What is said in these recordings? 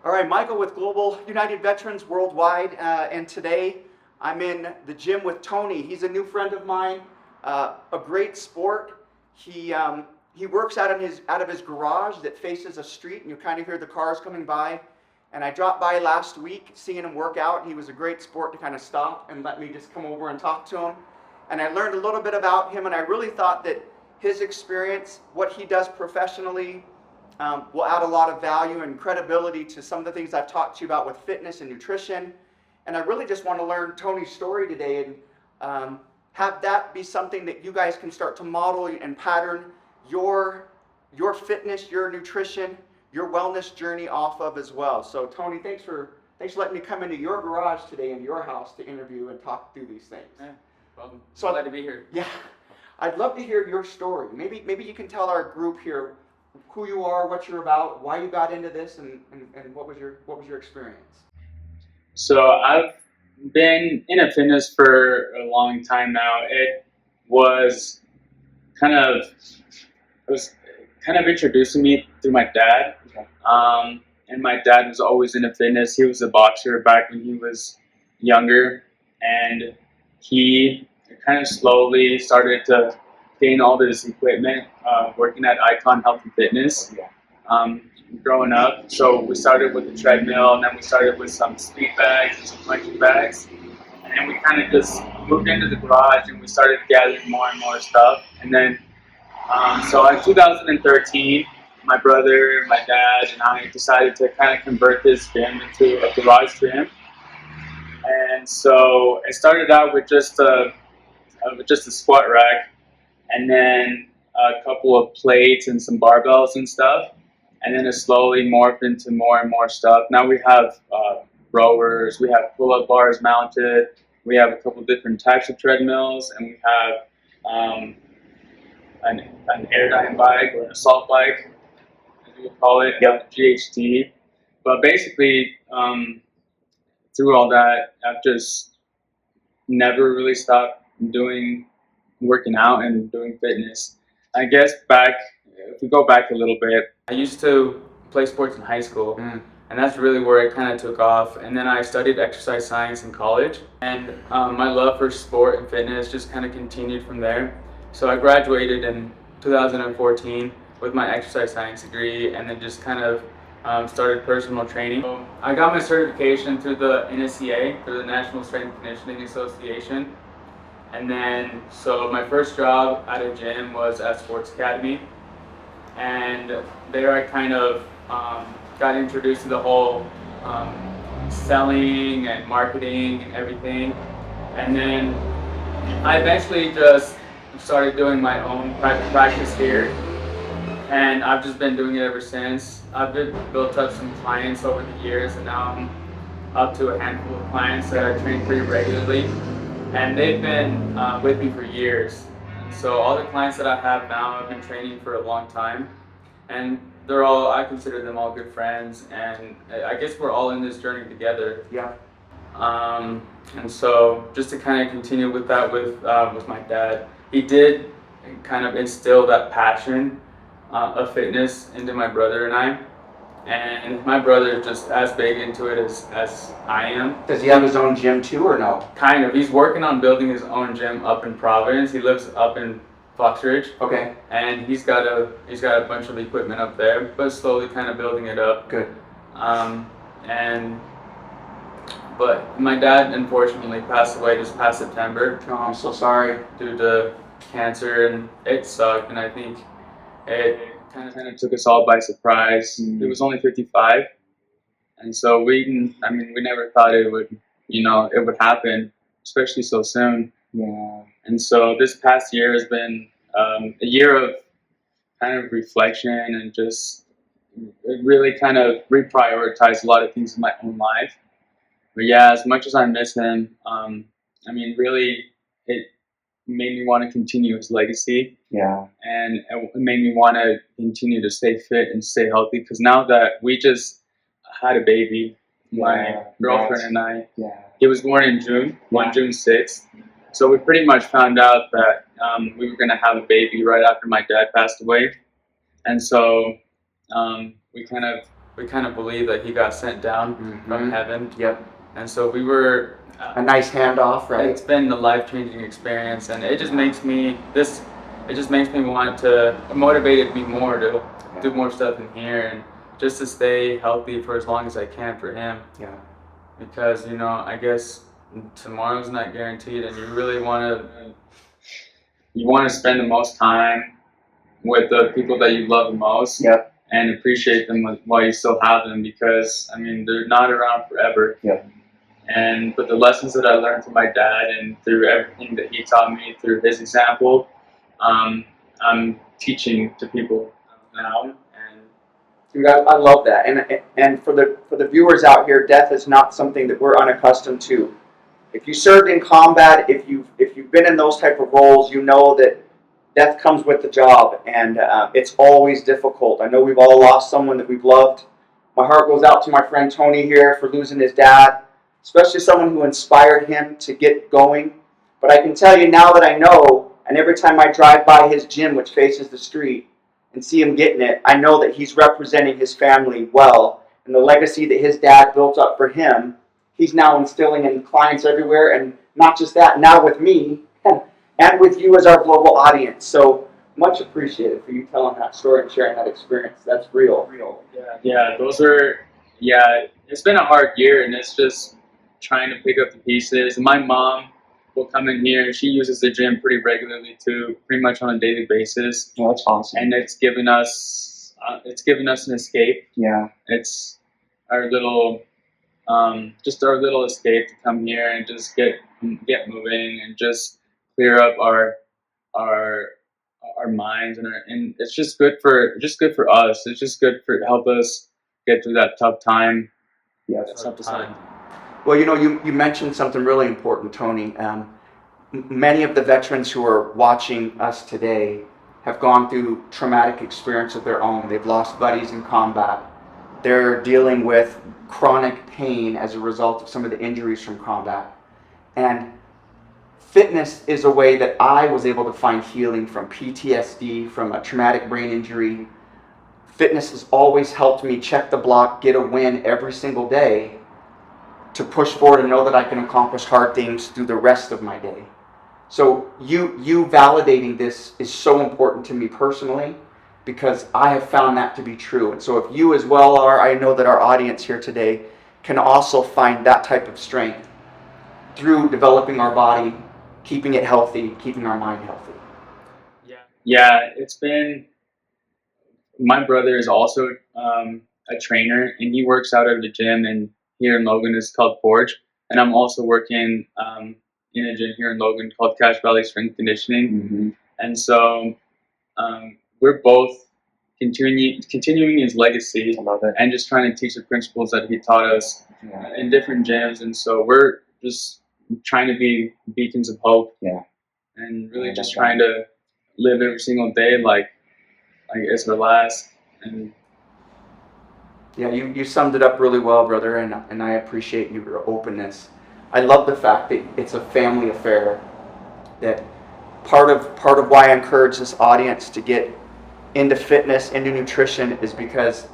All right, Michael with Global United Veterans Worldwide, and today I'm in the gym with Tony. He's a new friend of mine, a great sport. He works out of his garage that faces a street, and you kind of hear the cars coming by. And I dropped by last week, seeing him work out. He was a great sport to kind of stop and let me just come over and talk to him. And I learned a little bit about him, and I really thought that his experience, what he does professionally, will add a lot of value and credibility to some of the things I've talked to you about with fitness and nutrition. And I really just want to learn Tony's story today and have that be something that you guys can start to model and pattern your fitness, your nutrition, your wellness journey off of as well. So Tony, thanks for letting me come into your garage today in your house to interview and talk through these things. Yeah, well, So glad to be here. Yeah, I'd love to hear your story. Maybe you can tell our group here who you are, what you're about, why you got into this, and what was your experience? So I've been in fitness for a long time now. It was kind of introducing me through my dad. Okay. And my dad was always into fitness. He was a boxer back when he was younger, and he kind of slowly started to gain all this equipment, working at Icon Health and Fitness. Growing up, so we started with the treadmill, and then we started with some speed bags and some punching bags, and then we kind of just moved into the garage and we started gathering more and more stuff. And then, so in 2013, my brother, my dad, and I decided to kind of convert this gym into a garage gym. And so it started out with just a squat rack, and then a couple of plates and some barbells and stuff. And then it slowly morphed into more and more stuff. Now we have rowers, we have pull-up bars mounted, we have a couple different types of treadmills, and we have an airdyne bike or an assault bike, as you would call it, GHT. But basically, through all that, I've just never really stopped working out and doing fitness. I guess if we go back a little bit, I used to play sports in high school, and that's really where it kind of took off. And then I studied exercise science in college, and my love for sport and fitness just kind of continued from there. So I graduated in 2014 with my exercise science degree, and then just kind of started personal training. So I got my certification through the NSCA, through the National Strength and Conditioning Association. And then, so my first job at a gym was at Sports Academy. And there I kind of got introduced to the whole selling and marketing and everything. And then I eventually just started doing my own private practice here. And I've just been doing it ever since. I've built up some clients over the years, and now I'm up to a handful of clients that I train pretty regularly. And they've been with me for years. So all the clients that I have now, I've been training for a long time. And I consider them all good friends. And I guess we're all in this journey together. Yeah. And so just to kind of continue with that with my dad, he did kind of instill that passion of fitness into my brother and I. And my brother is just as big into it as I am. Does he have his own gym too, or no? Kind of. He's working on building his own gym up in Providence. He lives up in Fox Ridge. Okay. And he's got a bunch of equipment up there, but slowly kind of building it up. Good. But my dad unfortunately passed away this past September. Oh, I'm so sorry. Due to cancer, and it sucked, and I think it kind of took us all by surprise. He was only 55, and so we never thought it would happen, especially so soon. Yeah. And so this past year has been a year of kind of reflection and just really kind of reprioritize a lot of things in my own life. But yeah, as much as I miss him, really it made me want to continue his legacy. Yeah. And it made me want to continue to stay fit and stay healthy, because now that we just had a baby, my girlfriend and I, he was born in June, on June 6th. So we pretty much found out that we were going to have a baby right after my dad passed away. And so we kind of we kind of believe that he got sent down from heaven. Yep. And so we were A nice handoff, right? It's been a life-changing experience, and it just makes me want to, it motivated me more to do more stuff in here and just to stay healthy for as long as I can for him. Yeah. Because, you know, I guess tomorrow's not guaranteed, and you really want to spend the most time with the people that you love the most. Yep. And appreciate them while you still have them, because I mean they're not around forever. Yep. But the lessons that I learned from my dad and through everything that he taught me through his example, I'm teaching to people now. And Dude, I love that. And for the viewers out here, death is not something that we're unaccustomed to. If you served in combat, if you've been in those type of roles, you know that death comes with the job, and it's always difficult. I know we've all lost someone that we've loved. My heart goes out to my friend Tony here for losing his dad, especially someone who inspired him to get going. But I can tell you now that I know, and every time I drive by his gym, which faces the street, and see him getting it, I know that he's representing his family well. And the legacy that his dad built up for him, he's now instilling in clients everywhere. And not just that, now with me, and with you as our global audience. So much appreciated for you telling that story and sharing that experience. That's real. yeah, it's been a hard year, and it's just trying to pick up the pieces. My mom will come in here, and she uses the gym pretty regularly too, pretty much on a daily basis. Well, that's awesome. And it's given us an escape. Yeah. It's our little escape to come here and just get moving and just clear up our minds, and it's just good for us. It's just good for help us get through that tough time. Yeah, that's tough time. Well, you know, you mentioned something really important, Tony. Many of the veterans who are watching us today have gone through traumatic experience of their own. They've lost buddies in combat. They're dealing with chronic pain as a result of some of the injuries from combat. And fitness is a way that I was able to find healing from PTSD, from a traumatic brain injury. Fitness has always helped me check the block, get a win every single day, to push forward and know that I can accomplish hard things through the rest of my day. So you validating this is so important to me personally, because I have found that to be true. And so if you as well are, I know that our audience here today can also find that type of strength through developing our body, keeping it healthy, keeping our mind healthy. Yeah, it's been, my brother is also a trainer, and he works out at the gym, and here in Logan it's called Forge. And I'm also working in a gym here in Logan called Cache Valley Strength Conditioning. And so we're both continuing his legacy. I love it. And just trying to teach the principles that he taught us in different gyms. And so we're just trying to be beacons of hope. Yeah. And really just trying to live every single day like it's our last. And yeah, you summed it up really well, brother, and I appreciate your openness. I love the fact that it's a family affair. That part of why I encourage this audience to get into fitness, into nutrition, is because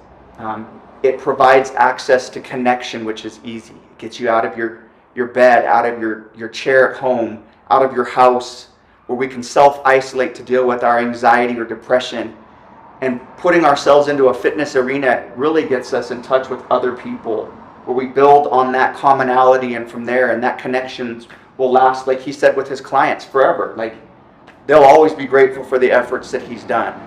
it provides access to connection, which is easy. It gets you out of your bed, out of your chair at home, out of your house, where we can self-isolate to deal with our anxiety or depression. And putting ourselves into a fitness arena really gets us in touch with other people, where we build on that commonality, and from there, and that connection will last, like he said, with his clients forever. Like, they'll always be grateful for the efforts that he's done.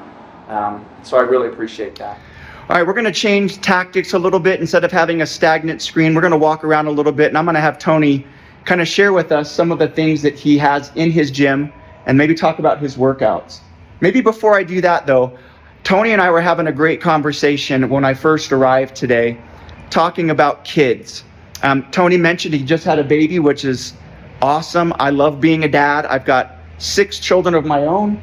So I really appreciate that. All right, we're going to change tactics a little bit. Instead of having a stagnant screen, we're going to walk around a little bit, and I'm going to have Tony kind of share with us some of the things that he has in his gym and maybe talk about his workouts. Maybe before I do that, though, Tony and I were having a great conversation when I first arrived today, talking about kids. Tony mentioned he just had a baby, which is awesome. I love being a dad. I've got 6 children of my own,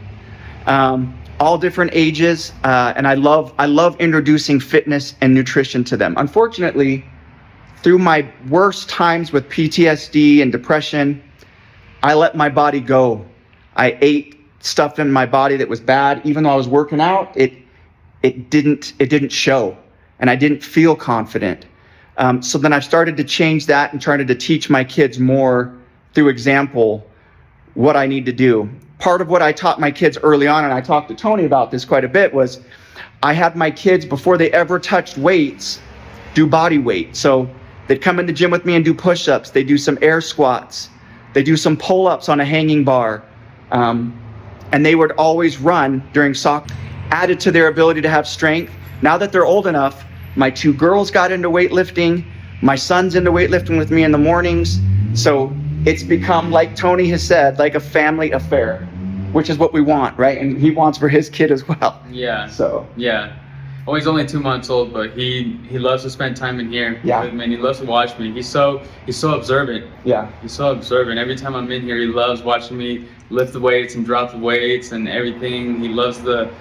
all different ages, and I love introducing fitness and nutrition to them. Unfortunately, through my worst times with PTSD and depression, I let my body go. I ate stuff in my body that was bad. Even though I was working out, it didn't show. and I didn't feel confident. So then I started to change that and started to teach my kids more through example what I need to do. Part of what I taught my kids early on, and I talked to Tony about this quite a bit, was I had my kids, before they ever touched weights, do body weight. So they'd come in the gym with me and do push-ups. They do some air squats. They do some pull-ups on a hanging bar. And they would always run during soccer, added to their ability to have strength. Now that they're old enough, my 2 girls got into weightlifting. My son's into weightlifting with me in the mornings. So it's become, like Tony has said, like a family affair, which is what we want, right? And he wants for his kid as well. Yeah. So. Yeah. Well, he's only 2 months old, but he loves to spend time in here with me, and he loves to watch me. He's so observant. Yeah. He's so observant. Every time I'm in here, he loves watching me lift the weights and drop the weights and everything. He loves the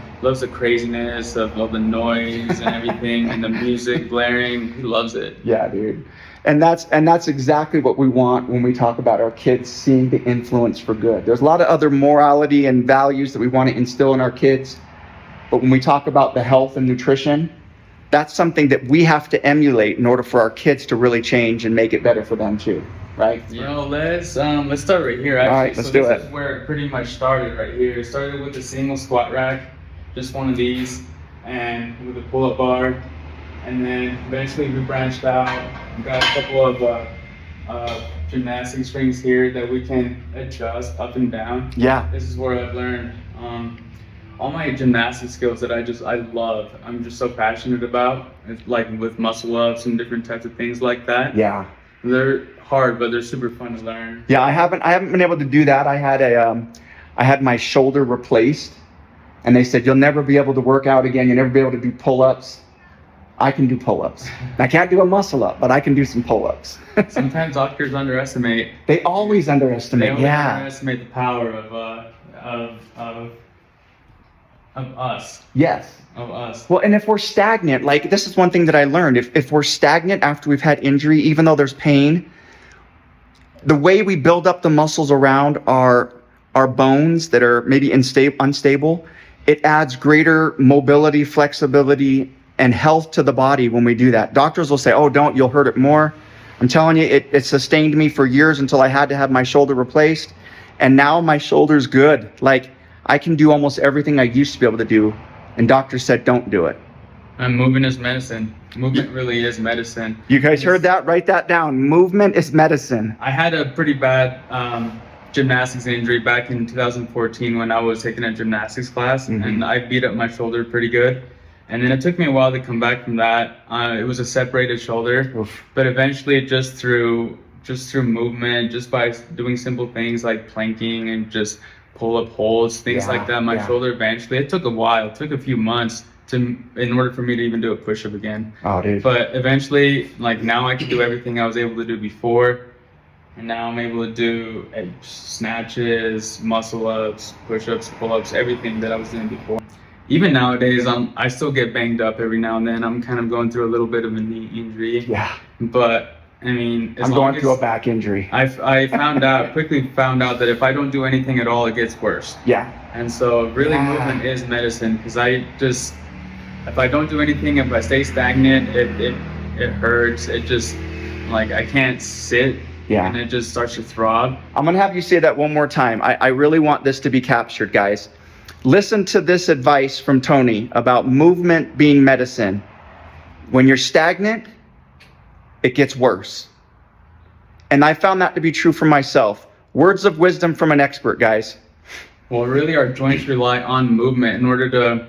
craziness of the noise and everything and the music blaring. He loves it. Yeah, dude. And that's exactly what we want when we talk about our kids seeing the influence for good. There's a lot of other morality and values that we want to instill in our kids. But when we talk about the health and nutrition, that's something that we have to emulate in order for our kids to really change and make it better for them too, right? You know, let's start right here. Actually. All right, let's do it. This is where it pretty much started right here. It started with a single squat rack, just one of these, and with a pull-up bar, and then eventually we branched out. We got a couple of gymnastic strings here that we can adjust up and down. Yeah. This is where I've learned all my gymnastic skills that I love. I'm just so passionate about, like with muscle ups and different types of things like that. Yeah. They're hard, but they're super fun to learn. Yeah, I haven't been able to do that. I had my shoulder replaced, and they said you'll never be able to work out again. You'll never be able to do pull-ups. I can do pull-ups. I can't do a muscle up, but I can do some pull-ups. Sometimes doctors underestimate. They always underestimate. Underestimate the power of us. Yes. Of us. Well, and if we're stagnant, like this is one thing that I learned. If we're stagnant after we've had injury, even though there's pain, the way we build up the muscles around our bones that are maybe unstable, it adds greater mobility, flexibility, and health to the body when we do that. Doctors will say, oh, you'll hurt it more. I'm telling you, it sustained me for years until I had to have my shoulder replaced. And now my shoulder's good. Like I can do almost everything I used to be able to do. And doctors said, don't do it. And movement is medicine. Movement really is medicine. You guys heard that? Write that down. Movement is medicine. I had a pretty bad gymnastics injury back in 2014 when I was taking a gymnastics class, and I beat up my shoulder pretty good. And then it took me a while to come back from that. It was a separated shoulder. Oof. But eventually just through movement, just by doing simple things like planking and just pull-up holds, things like that, my shoulder eventually, it took a while, it took a few months in order for me to even do a push-up again. Oh, dude. But eventually, like now I can do everything I was able to do before. And now I'm able to do snatches, muscle-ups, push-ups, pull-ups, everything that I was doing before. Even nowadays, I still get banged up every now and then. I'm kind of going through a little bit of a knee injury. Yeah. But I mean, I'm going through a back injury. I quickly found out that if I don't do anything at all, it gets worse. Yeah. And so really movement is medicine, because if I don't do anything, if I stay stagnant, it hurts. It just, like, I can't sit. Yeah. And it just starts to throb. I'm going to have you say that one more time. I really want this to be captured, guys. Listen to this advice from Tony about movement being medicine. When you're stagnant, it gets worse. And I found that to be true for myself. Words of wisdom from an expert, guys. Well, really our joints rely on movement in order to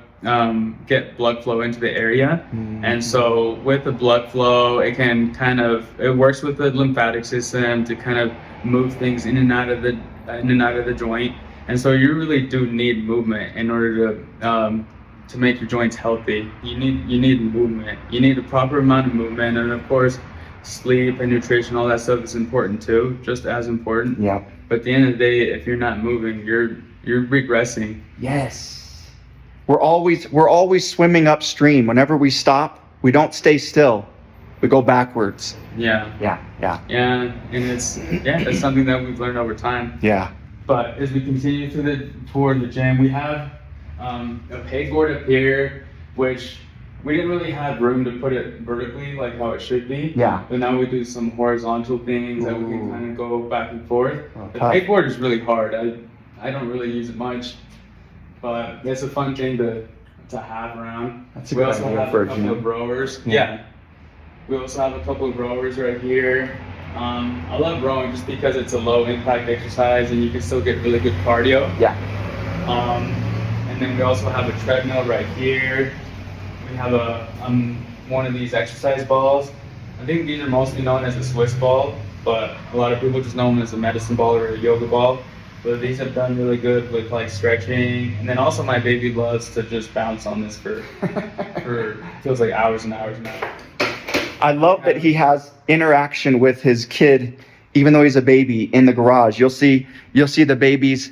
get blood flow into the area. And so with the blood flow, it works with the lymphatic system to kind of move things in and out of the joint. And so you really do need movement in order to make your joints healthy. You need movement. You need a proper amount of movement, and of course, sleep and nutrition, all that stuff is important too, just as important. Yeah. But at the end of the day, if you're not moving, you're regressing. Yes. We're always swimming upstream. Whenever we stop, we don't stay still. We go backwards. Yeah. Yeah. And that's something that we've learned over time. Yeah. But as we continue toward the gym, we have a pegboard up here, which we didn't really have room to put it vertically like how it should be. Yeah. But now we do some horizontal things that we can Ooh. kind of go back and forth. Oh, The tough. pegboard is really hard. I don't really use it much, but it's a fun thing to have around. That's a We good also idea have for a a couple gym. of rowers. Yeah. Yeah. We also have a couple of rowers right here. I love rowing just because it's a low impact exercise and you can still get really good cardio. Yeah. And then we also have a treadmill right here. We have one of these exercise balls. I think these are mostly known as a Swiss ball, but a lot of people just know them as a medicine ball or a yoga ball. But these have done really good with like stretching. And then also my baby loves to just bounce on this for feels like hours and hours and hours. I love that he has interaction with his kid, even though he's a baby, in the garage. You'll see the baby's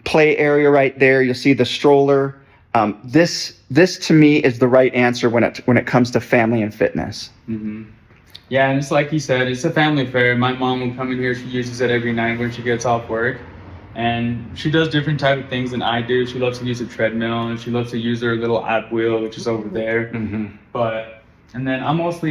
play area right there. You'll see the stroller. This to me is the right answer when it comes to family and fitness. Mm-hmm. Yeah, and it's like you said, it's a family affair. My mom will come in here. She uses it every night when she gets off work. And she does different type of things than I do. She loves to use a treadmill, and she loves to use her little ab wheel, which is over there. Mm-hmm. And then I love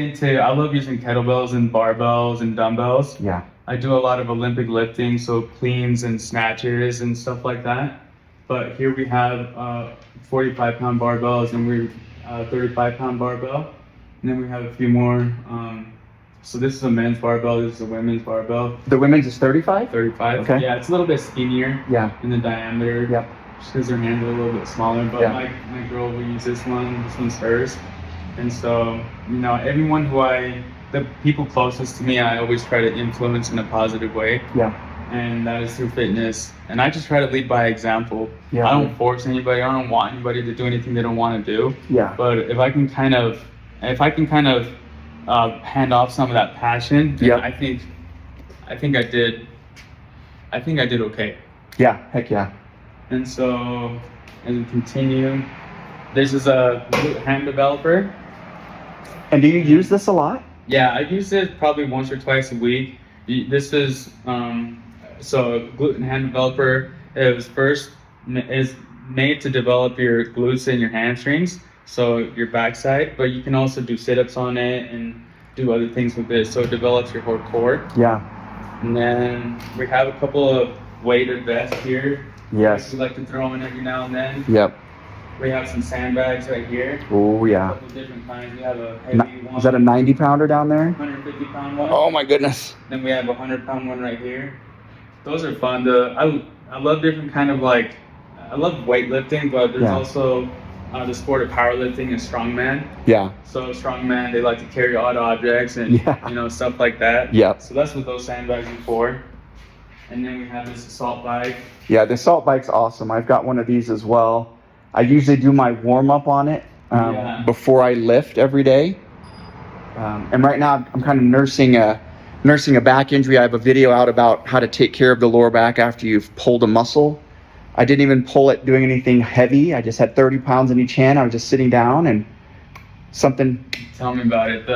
using kettlebells and barbells and dumbbells. Yeah. I do a lot of Olympic lifting, so cleans and snatches and stuff like that. But here we have 45-pound barbells, and we're 35-pound barbell. And then we have a few more. So this is a men's barbell, this is a women's barbell. The women's is 35? 35. Okay. Yeah, it's a little bit skinnier Yeah. in the diameter. Yep. Just because her hands are a little bit smaller. But Yeah. my girl will use this one's hers. And so, the people closest to me, I always try to influence in a positive way. Yeah. And that is through fitness. And I just try to lead by example. Yeah. I don't force anybody. I don't want anybody to do anything they don't want to do. Yeah. But if I can kind of hand off some of that passion, then Yeah. I think I did okay. Yeah. Heck yeah. And so, as we continue, this is a hand developer. And do you use this a lot? Yeah, I use it probably once or twice a week. This is so gluten hand developer is made to develop your glutes and your hamstrings, so your backside. But you can also do sit-ups on it and do other things with it, so it develops your whole core. Yeah. And then we have a couple of weighted vests here. Yes. We like to throw in every now and then. Yep. We have some sandbags right here. Oh A yeah. couple different kinds. We have a heavy one. Is that a 90-pounder down there? 150-pound one. Oh my goodness. Then we have a 100-pound one right here. Those are fun. I love different kind of I love weightlifting, but there's Yeah. also the sport of powerlifting and strongman. Yeah. So strongman, they like to carry odd objects and Yeah. stuff like that. Yep. So that's what those sandbags are for. And then we have this assault bike. Yeah, the assault bike's awesome. I've got one of these as well. I usually do my warm-up on it Yeah. before I lift every day. And right now I'm kind of nursing a back injury. I have a video out about how to take care of the lower back after you've pulled a muscle. I didn't even pull it doing anything heavy. I just had 30 pounds in each hand. I was just sitting down and something. Tell me about it.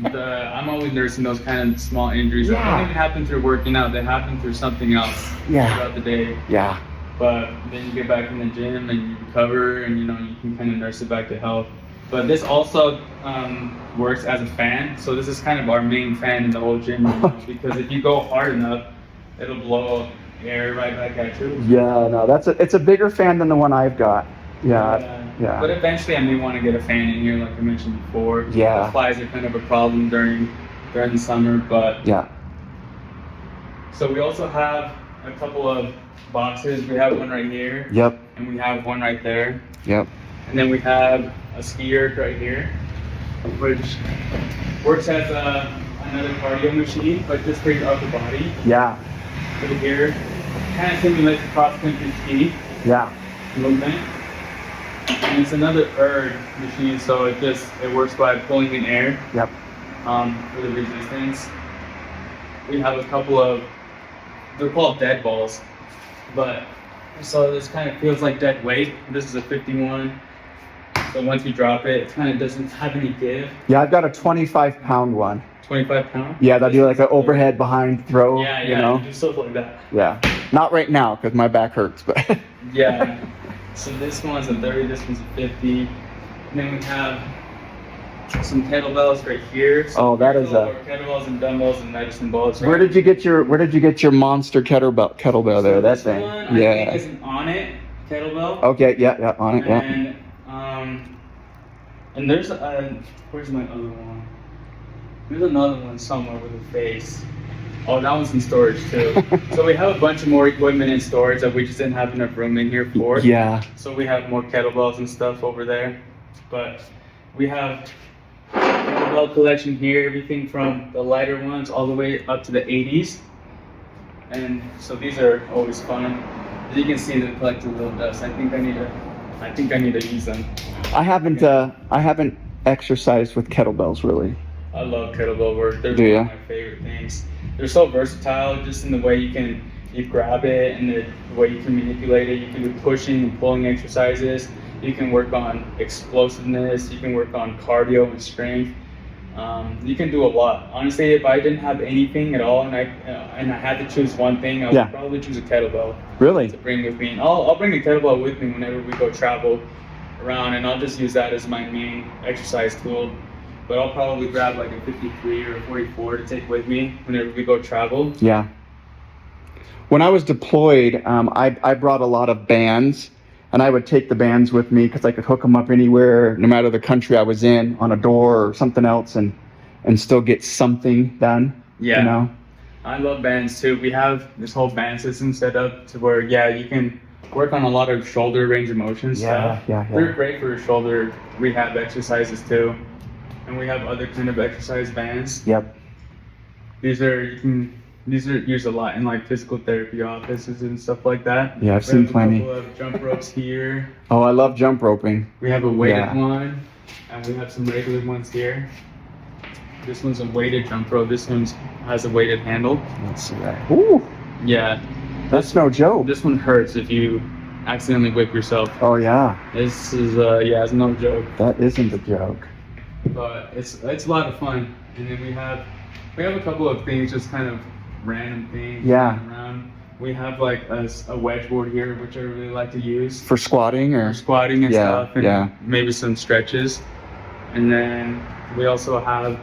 I'm always nursing those kind of small injuries. They Yeah. don't even happen through working out. They happen through something else Yeah. throughout the day. Yeah. But then you get back in the gym and you recover, and you can kind of nurse it back to health. But this also works as a fan. So this is kind of our main fan in the whole gym, because if you go hard enough, it'll blow air right back at you. Yeah, no, it's a bigger fan than the one I've got. Yeah. Yeah. But eventually I may want to get a fan in here, like I mentioned before. Yeah. The flies are kind of a problem during the summer, but Yeah. so we also have a couple of boxes. We have one right here, Yep. and we have one right there. Yep. And then we have a ski erg right here, which works as another cardio machine, but just for your upper body. Yeah. Over here, kind of simulates a cross-country ski Yeah. movement. And it's another erg machine, so it works by pulling in air Yep. for the resistance. We have a couple of, they're called dead balls, but so this kind of feels like dead weight. This is a 51. So once you drop it, it kind of doesn't have any give. Yeah, I've got a 25-pound one. 25 pound? Yeah, they'll do like an overhead behind throw. Yeah, You know. do stuff like that. Yeah. Not right now because my back hurts, but. Yeah. So this one's a 30, this one's a 50. And then we have some kettlebells right here. So Oh, that is a. kettlebells and dumbbells and medicine balls. Right? Where did you get your monster kettlebell there? So that this thing. one, I think is an on it kettlebell. Okay. Yeah. On it. Yeah. And there's where's my other one? There's another one somewhere with a face. Oh, that one's in storage too. So we have a bunch of more equipment in storage that we just didn't have enough room in here for. Yeah. So we have more kettlebells and stuff over there. But we have kettlebell collection here, everything from the lighter ones all the way up to the 80s. And so these are always fun. As you can see, they collect a little dust. I think I need to use them. I haven't exercised with kettlebells really. I love kettlebell work. They're Do one ya? of my favorite things. They're so versatile, just in the way you grab it and the way you can manipulate it. You can do pushing and pulling exercises. You can work on explosiveness. You can work on cardio and strength. You can do a lot. Honestly, if I didn't have anything at all and I had to choose one thing, I would probably choose a kettlebell. Really? To bring with me. And I'll bring a kettlebell with me whenever we go travel around, and I'll just use that as my main exercise tool. But I'll probably grab like a 53 or a 44 to take with me whenever we go travel. Yeah. When I was deployed, I brought a lot of bands, and I would take the bands with me because I could hook them up anywhere, no matter the country I was in, on a door or something else, and still get something done. Yeah. You know? I love bands too. We have this whole band system set up to where, you can work on a lot of shoulder range of motion stuff. Yeah. They're great for shoulder rehab exercises too. And we have other kind of exercise bands. Yep. These are used a lot in like physical therapy offices and stuff like that. Yeah, I've seen plenty. We have a couple of jump ropes here. Oh, I love jump roping. We have a weighted one, and we have some regular ones here. This one's a weighted jump rope. This one has a weighted handle. Let's see that. Ooh. Yeah. That's no joke. This one hurts if you accidentally whip yourself. Oh yeah. This is it's no joke. That isn't a joke. But it's a lot of fun. And then we have a couple of things, just kind of random things. Yeah. Around. We have like a wedge board here, which I really like to use For squatting or? for squatting and stuff, and yeah. maybe some stretches. And then we also have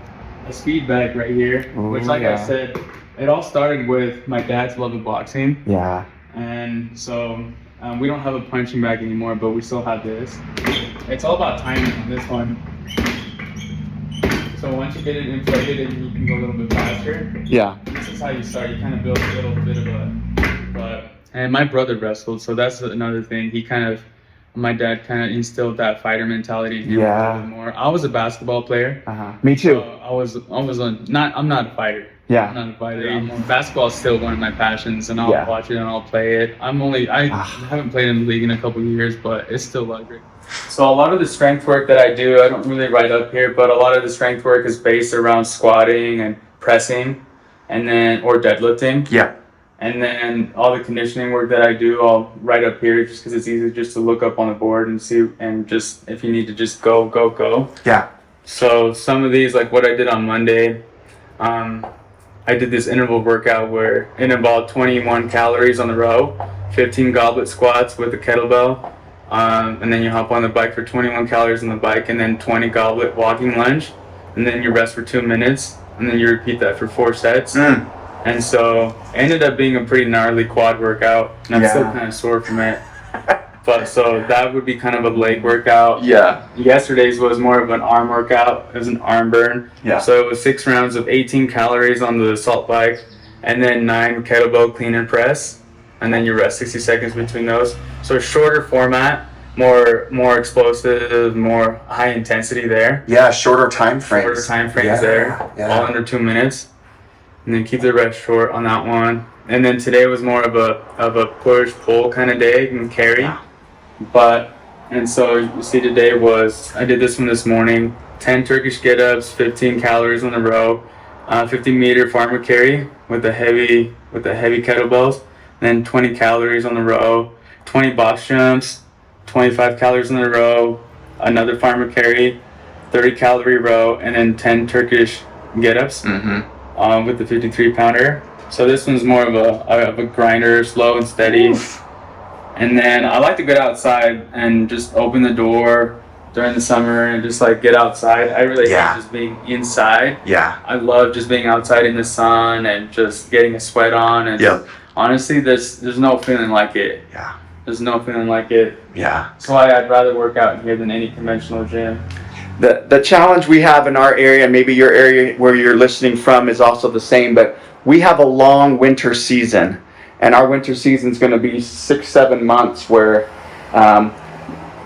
a speed bag right here, which, like I said, it all started with my dad's love of boxing. Yeah. And so we don't have a punching bag anymore, but we still have this. It's all about timing on this one. So once you get it inflated, and you can go a little bit faster. Yeah. This is how you start. You kind of build a little bit of and my brother wrestled, so that's another thing. My dad kind of instilled that fighter mentality in him a little bit more. I was a basketball player. Me too. So I'm not a fighter. Yeah. I'm not a fighter. Basketball is still one of my passions, and I'll watch it and I'll play it. I haven't played in the league in a couple of years, but it's still great. So a lot of the strength work that I do, I don't really write up here, but a lot of the strength work is based around squatting and pressing, or deadlifting. Yeah. And then all the conditioning work that I do, I'll write up here just because it's easy just to look up on the board and see, and just if you need to just go. Yeah. So some of these, like what I did on Monday, I did this interval workout where it involved 21 calories on the row, 15 goblet squats with a kettlebell, and then you hop on the bike for 21 calories on the bike, and then 20 goblet walking lunge, and then you rest for 2 minutes, and then you repeat that for 4 sets. And so it ended up being a pretty gnarly quad workout, and I'm still kind of sore from it. But so that would be kind of a leg workout. Yeah. Yesterday's was more of an arm workout. It was an arm burn. Yeah. So it was 6 rounds of 18 calories on the assault bike, and then 9 kettlebell clean and press, and then you rest 60 seconds between those. So a shorter format, more explosive, more high intensity there. Yeah, shorter time frames. There, all under 2 minutes. And then keep the rest short on that one. And then today was more of a push-pull kind of day and carry. And so you see today I did this one this morning, 10 Turkish get-ups, 15 calories on the row, 50-meter farmer carry with the heavy kettlebells, then 20 calories on the row, 20 box jumps, 25 calories on the row, another farmer carry, 30-calorie row, and then 10 Turkish get-ups with the 53-pounder. So this one's more of a grinder, slow and steady. And then I like to get outside and just open the door, during the summer and just like get outside. I really Yeah. hate just being inside. Yeah. I love just being outside in the sun and just getting a sweat on. And Yep. honestly, there's no feeling like it. Yeah. There's no feeling like it. Yeah. That's why I'd rather work out in here than any conventional gym. The challenge we have in our area, maybe your area where you're listening from is also the same, but we have a long winter season, and our winter season is going to be 6-7 months where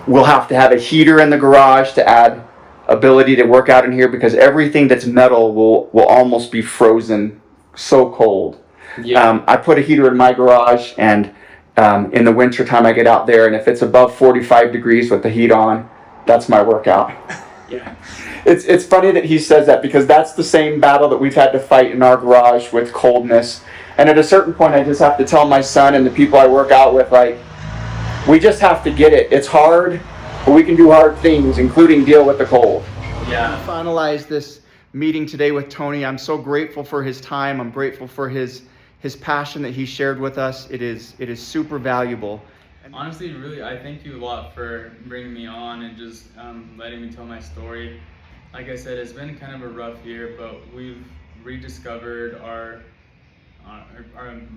we'll have to have a heater in the garage to add ability to work out in here, because everything that's metal will almost be frozen, so cold. Yeah. I put a heater in my garage, and in the winter time I get out there, and if it's above 45 degrees with the heat on, that's my workout. Yeah. It's funny that he says that, because that's the same battle that we've had to fight in our garage with coldness. And at a certain point, I just have to tell my son and the people I work out with, like, we just have to get it. It's hard, but we can do hard things, including deal with the cold. Yeah. Finalize this meeting today with Tony. I'm so grateful for his time. I'm grateful for his passion that he shared with us. It is super valuable. Honestly, really, I thank you a lot for bringing me on and just letting me tell my story. Like I said, it's been kind of a rough year, but we've rediscovered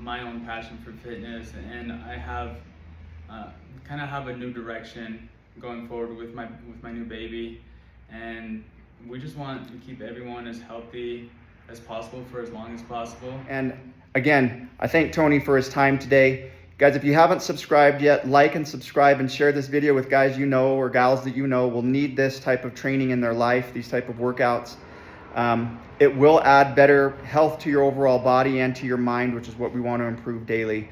my own passion for fitness, and I have kind of have a new direction going forward with my new baby, and we just want to keep everyone as healthy as possible for as long as possible. And again, I thank Tony for his time today. Guys, if you haven't subscribed yet, like and subscribe and share this video with guys you know or gals that you know will need this type of training in their life, these type of workouts. It will add better health to your overall body and to your mind, which is what we want to improve daily.